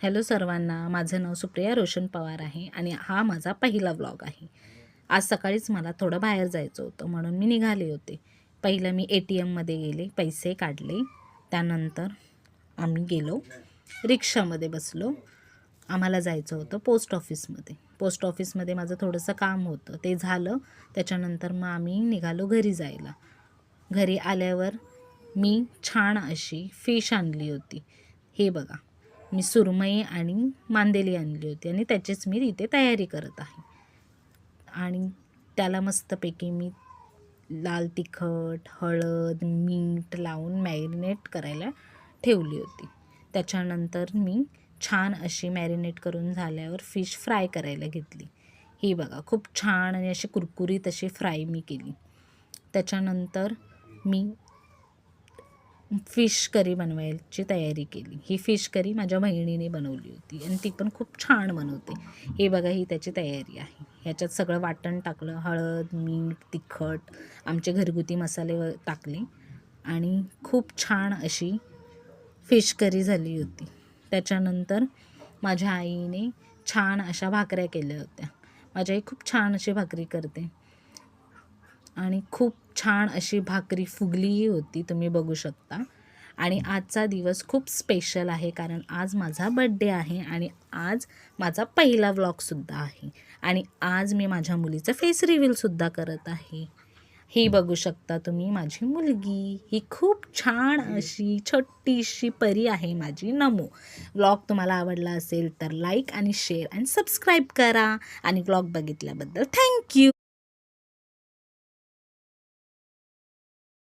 Hello सर्वांना, माझं नाव सुप्रिया रोशन पवार आहे आणि हा माझा पहिला व्लॉग आहे. आज सकाळीच मला थोडं बाहेर जायचं होतं म्हणून मी निघाले होते. पहिलं मी ATMमध्ये गेले, पैसे काढले. त्यानंतर आम्ही गेलो, रिक्षामध्ये बसलो. आम्हाला जायचं होतं पोस्ट ऑफिसमध्ये. पोस्ट ऑफिसमध्ये माझं थोडंसं काम होतं, ते झालं. त्याच्यानंतर मग आम्ही निघालो घरी जायला. घरी आल्यावर मी छान अशी फिश आणली होती. हे बघा, मी सुरमई आणि मांदेली आणली होती आणि त्याचीच मी इथे तयारी करत आहे. आणि त्याला मस्तपैकी मी लाल तिखट, हळद, मीठ लावून मॅरिनेट करायला ठेवली होती. त्याच्यानंतर मी छान अशी मॅरिनेट करून झाल्यावर फिश फ्राय करायला घेतली. ही बघा, खूप छान आणि अशी कुरकुरीत अशी फ्राय मी केली. त्याच्यानंतर मी फिश करी बनवायची तयारी केली. ही फिश करी माझ्या बहिणीने बनवली होती आणि ती पण खूप छान बनवते. हे बघा, ही त्याची तयारी आहे. ह्याच्यात सगळं वाटण टाकलं, हळद, मीठ, तिखट, आमचे घरगुती मसाले टाकले आणि खूप छान अशी फिश करी झाली होती. त्याच्यानंतर माझ्या आईने छान अशा भाकऱ्या केल्या होत्या. माझी आई खूप छान अशी भाकरी करते आणि खूप छान अशी भाकरी फुगलीही होती, तुम्ही बघू शकता. आणि आजचा दिवस खूप स्पेशल आहे कारण आज माझा बड्डे आहे आणि आज माझा पहिला व्लॉगसुद्धा आहे आणि आज मी माझ्या मुलीचं फेस रिव्हीलसुद्धा करत आहे. ही बघू शकता तुम्ही माझी मुलगी. ही खूप छान अशी छोटीशी परी आहे माझी नमो. व्लॉग तुम्हाला आवडला असेल तर लाईक आणि शेअर आणि सबस्क्राईब करा आणि व्लॉग बघितल्याबद्दल थँक्यू.